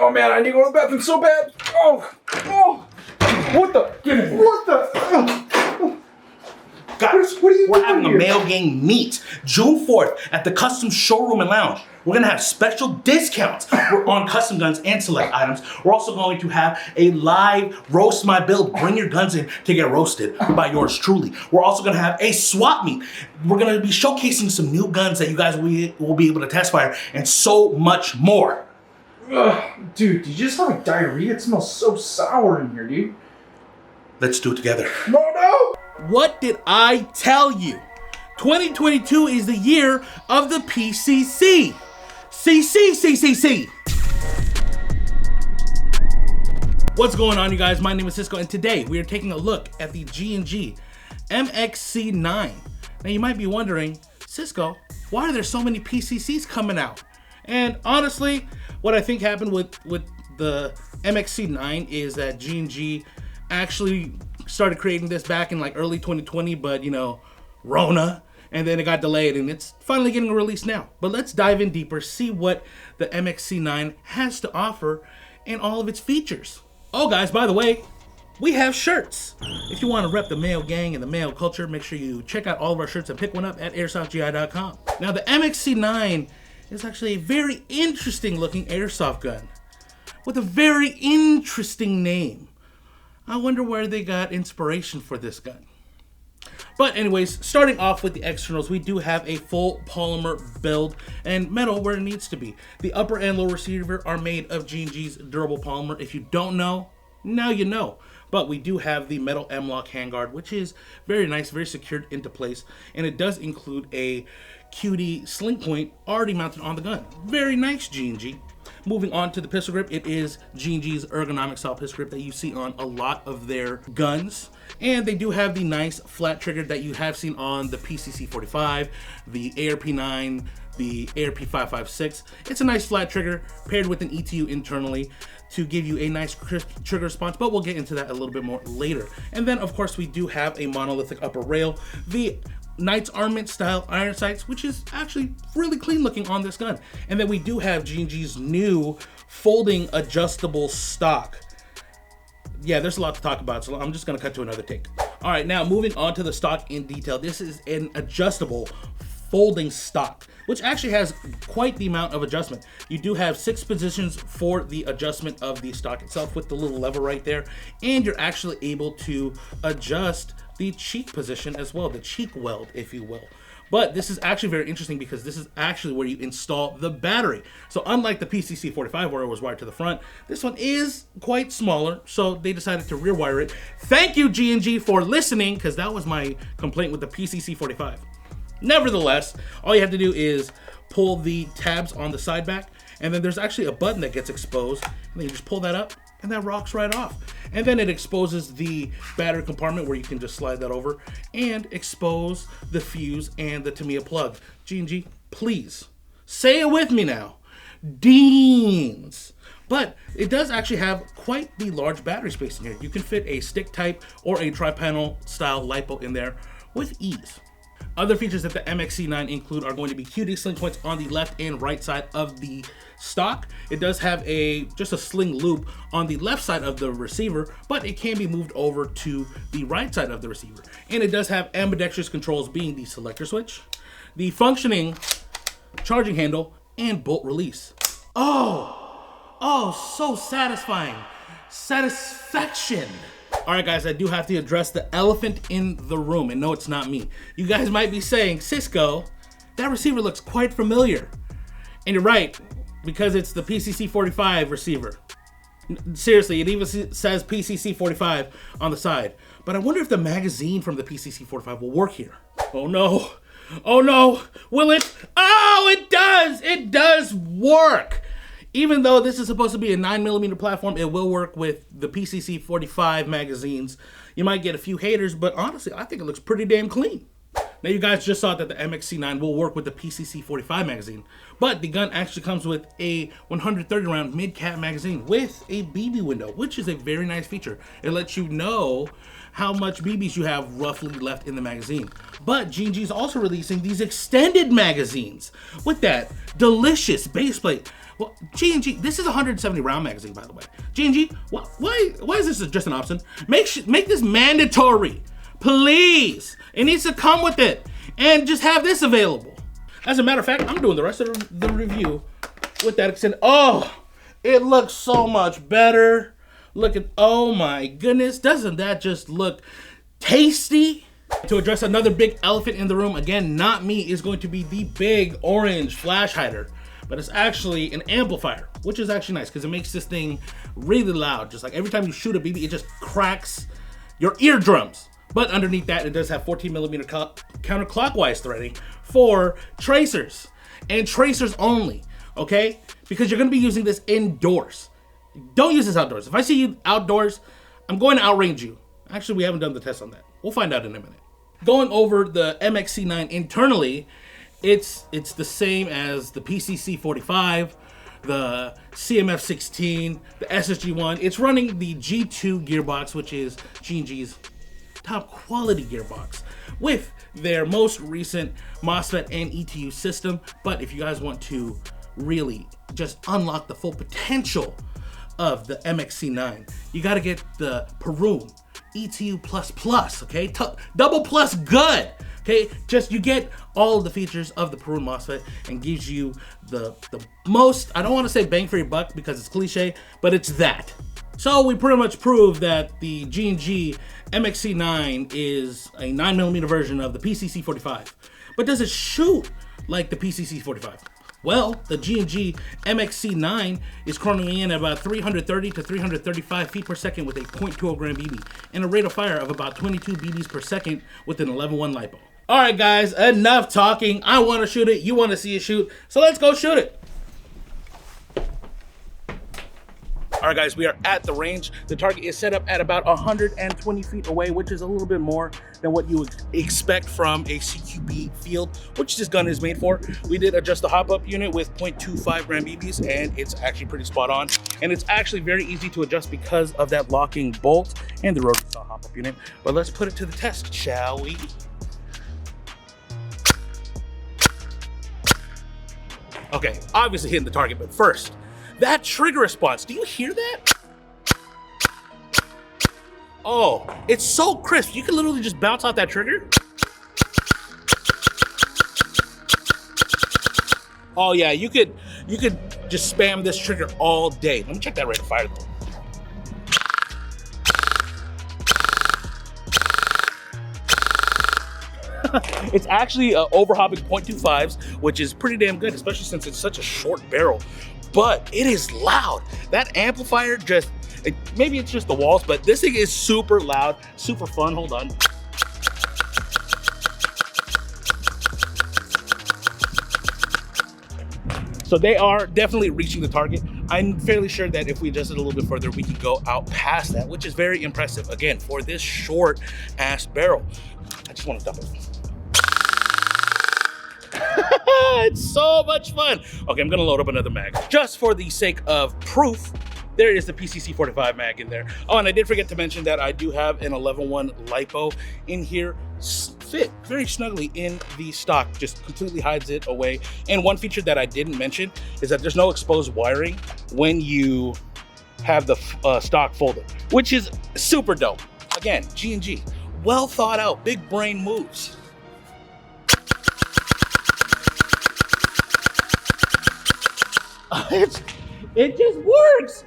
Oh man, I need to go to the bathroom so bad. Oh. What the? What the? Guys, what are you we're doing having here? a MAYO Gang meet June 4th at the Custom Showroom and Lounge. We're gonna have special discounts. We're on custom guns and select items. We're also going to have a live roast my build. Bring your guns in to get roasted by yours truly. We're also gonna have a swap meet. We're gonna be showcasing some new guns that you guys will be able to test fire and so much more. Ugh, dude, you just have like diarrhea? It smells so sour in here, dude. Let's do it together. No! What did I tell you? 2022 is the year of the PCC. CCCCC. What's going on, you guys? My name is Cisco, and today we are taking a look at the G&G MXC-9. Now you might be wondering, Cisco, why are there so many PCCs coming out? And honestly, what I think happened with the MXC-9 is that G&G actually started creating this back in like early 2020, but you know, Rona, and then it got delayed and it's finally getting released now. But let's dive in deeper, see what the MXC-9 has to offer and all of its features. Oh guys, by the way, we have shirts. If you want to rep the MAYO gang and the MAYO culture, make sure you check out all of our shirts and pick one up at airsoftgi.com. Now the MXC-9 is actually a very interesting looking airsoft gun with a very interesting name. I wonder where they got inspiration for this gun. But anyways, starting off with the externals, we do have a full polymer build and metal where it needs to be. The upper and lower receiver are made of G&G's durable polymer. If you don't know, now you know. But we do have the metal M-lock handguard, which is very nice, very secured into place. And it does include a QD sling point already mounted on the gun. Very nice, G&G. Moving on to the pistol grip, it is G&G's ergonomic style pistol grip that you see on a lot of their guns. And they do have the nice flat trigger that you have seen on the PCC-45, the ARP-9, the ARP-556. It's a nice flat trigger paired with an ETU internally to give you a nice crisp trigger response, but we'll get into that a little bit more later. And then of course we do have a monolithic upper rail, the Knight's Armament style iron sights, which is actually really clean looking on this gun. And then we do have G&G's new folding adjustable stock. Yeah, there's a lot to talk about, so I'm just gonna cut to another take. All right, now moving on to the stock in detail. This is an adjustable folding stock, which actually has quite the amount of adjustment. You do have 6 positions for the adjustment of the stock itself with the little lever right there, and you're actually able to adjust the cheek position as well, the cheek weld, if you will. But this is actually very interesting because this is actually where you install the battery. So unlike the PCC-45 where it was wired to the front, this one is quite smaller, so they decided to rewire it. Thank you, G&G, for listening, because that was my complaint with the PCC-45. Nevertheless, all you have to do is pull the tabs on the side back, and then there's actually a button that gets exposed, and then you just pull that up, and that rocks right off. And then it exposes the battery compartment where you can just slide that over and expose the fuse and the Tamiya plug. G&G, please, say it with me now. Deans. But it does actually have quite the large battery space in here. You can fit a stick type or a tri-panel style LiPo in there with ease. Other features that the MXC-9 include are going to be QD sling points on the left and right side of the stock. It does have just a sling loop on the left side of the receiver, but it can be moved over to the right side of the receiver. And it does have ambidextrous controls, being the selector switch, the functioning charging handle, and bolt release. Oh, so satisfying. Satisfaction. All right, guys, I do have to address the elephant in the room, and no, it's not me. You guys might be saying, Cisco, that receiver looks quite familiar. And you're right, because it's the PCC-45 receiver. Seriously, it even says PCC-45 on the side. But I wonder if the magazine from the PCC-45 will work here. Oh no, will it? Oh, it does! It does work! Even though this is supposed to be a 9mm platform, it will work with the PCC-45 magazines. You might get a few haters, but honestly, I think it looks pretty damn clean. Now you guys just saw that the MXC-9 will work with the PCC-45 magazine, but the gun actually comes with a 130 round mid-cap magazine with a BB window, which is a very nice feature. It lets you know how much BBs you have roughly left in the magazine. But G&G is also releasing these extended magazines with that delicious base plate. Well, G&G, this is a 170 round magazine, by the way. G&G, why is this just an option? Make this mandatory, please. It needs to come with it, and just have this available. As a matter of fact, I'm doing the rest of the review with that extended. Oh, it looks so much better. Look at, oh my goodness, doesn't that just look tasty? To address another big elephant in the room, again, not me, is going to be the big orange flash hider. But it's actually an amplifier, which is actually nice because it makes this thing really loud. Just like every time you shoot a BB, it just cracks your eardrums. But underneath that, it does have 14mm counterclockwise threading for tracers, and tracers only, okay? Because you're gonna be using this indoors. Don't use this outdoors. If I see you outdoors, I'm going to outrange you. Actually, we haven't done the test on that. We'll find out in a minute. Going over the MXC-9 internally, it's the same as the PCC-45, the CMF-16, the SSG-1. It's running the G2 gearbox, which is G&G's top quality gearbox, with their most recent MOSFET and ETU system. But if you guys want to really just unlock the full potential of the MXC-9, you got to get the Perun ETU++, okay? Double plus good, okay? Just you get all of the features of the Perun MOSFET and gives you the most, I don't want to say bang for your buck because it's cliche, but it's that. So we pretty much proved that the G&G MXC-9 is a 9mm version of the PCC-45. But does it shoot like the PCC-45? Well, the G&G MXC-9 is currently in at about 330 to 335 feet per second with a .20 gram BB and a rate of fire of about 22 BBs per second with an 11.1 LiPo. All right, guys, enough talking. I want to shoot it. You want to see it shoot. So let's go shoot it. All right, guys, we are at the range. The target is set up at about 120 feet away, which is a little bit more than what you would expect from a CQB field, which this gun is made for. We did adjust the hop-up unit with 0.25 gram BBs, and it's actually pretty spot on. And it's actually very easy to adjust because of that locking bolt and the rotary saw hop-up unit. But let's put it to the test, shall we? Okay, obviously hitting the target, but first, that trigger response, do you hear that? Oh, it's so crisp. You can literally just bounce out that trigger. Oh yeah, you could just spam this trigger all day. Let me check that rate of fire though. It's actually overhopping .25s, which is pretty damn good, especially since it's such a short barrel. But it is loud. That amplifier just, maybe it's just the walls, but this thing is super loud, super fun. Hold on. So they are definitely reaching the target. I'm fairly sure that if we adjust it a little bit further, we can go out past that, which is very impressive. Again, for this short ass barrel. I just want to dump it. It's so much fun. Okay, I'm gonna load up another mag. Just for the sake of proof, there is the PCC-45 mag in there. Oh, and I did forget to mention that I do have an 11.1 LiPo in here. Fit very snugly in the stock, just completely hides it away. And one feature that I didn't mention is that there's no exposed wiring when you have the stock folded, which is super dope. Again, G&G, well thought out, big brain moves. It just works.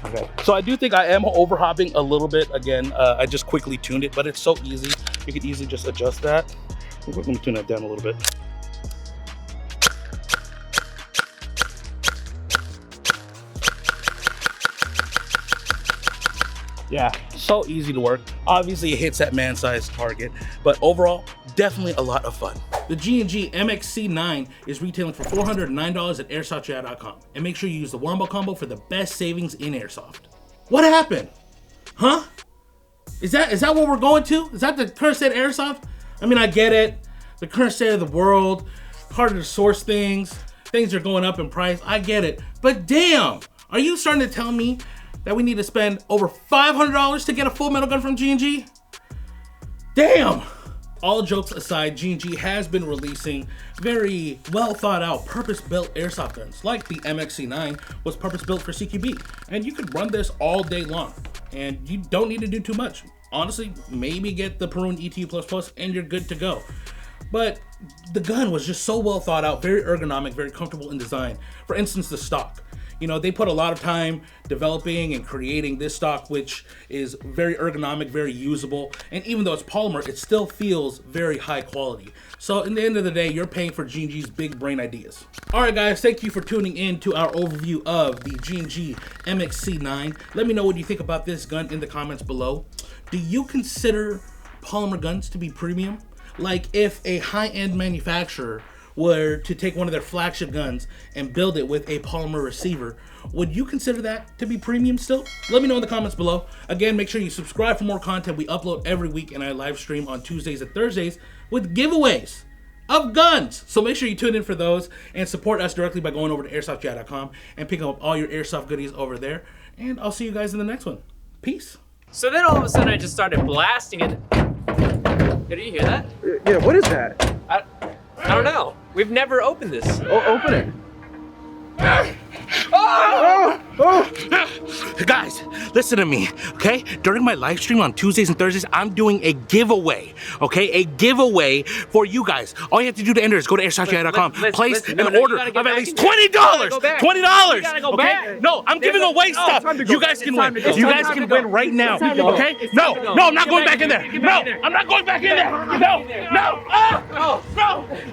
Okay, so I do think I am overhopping a little bit. Again, I just quickly tuned it, but it's so easy. You could easily just adjust that. Let me tune that down a little bit. Yeah, so easy to work. Obviously, it hits that man-sized target, but overall, definitely a lot of fun. The G&G MXC-9 is retailing for $409 at AirsoftChat.com. And make sure you use the Wombo combo for the best savings in Airsoft. What happened? Huh? Is that what we're going to? Is that the current state of Airsoft? I mean, I get it. The current state of the world, harder to source things are going up in price. I get it. But damn, are you starting to tell me that we need to spend over $500 to get a full metal gun from G&G? Damn. All jokes aside, G&G has been releasing very well thought out, purpose-built airsoft guns, like the MXC-9 was purpose-built for CQB. And you could run this all day long, and you don't need to do too much. Honestly, maybe get the Perun ETU++ and you're good to go. But the gun was just so well thought out, very ergonomic, very comfortable in design. For instance, the stock. You know, they put a lot of time developing and creating this stock, which is very ergonomic, very usable. And even though it's polymer, it still feels very high quality. So in the end of the day, you're paying for G&G's big brain ideas. All right, guys, thank you for tuning in to our overview of the G&G MXC-9. Let me know what you think about this gun in the comments below. Do you consider polymer guns to be premium? Like if a high-end manufacturer were to take one of their flagship guns and build it with a polymer receiver, would you consider that to be premium still? Let me know in the comments below. Again, make sure you subscribe for more content. We upload every week and I live stream on Tuesdays and Thursdays with giveaways of guns. So make sure you tune in for those and support us directly by going over to airsoftchat.com and picking up all your airsoft goodies over there. And I'll see you guys in the next one. Peace. So then all of a sudden I just started blasting it. Did you hear that? Yeah, what is that? I don't know. We've never opened this. Oh, open it. Guys, listen to me, okay? During my live stream on Tuesdays and Thursdays, I'm doing a giveaway, okay? A giveaway for you guys. All you have to do to enter is go to airsoftchat.com, place an order of at least $20. $20, okay? No, I'm giving away stuff. You guys can win. You guys can win right now, okay? No, I'm not going back in there. No, I'm not going back in there. No.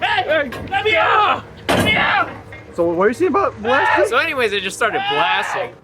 Hey, let me out. Let me out. So what are you saying about blasting? So anyways, I just started blasting.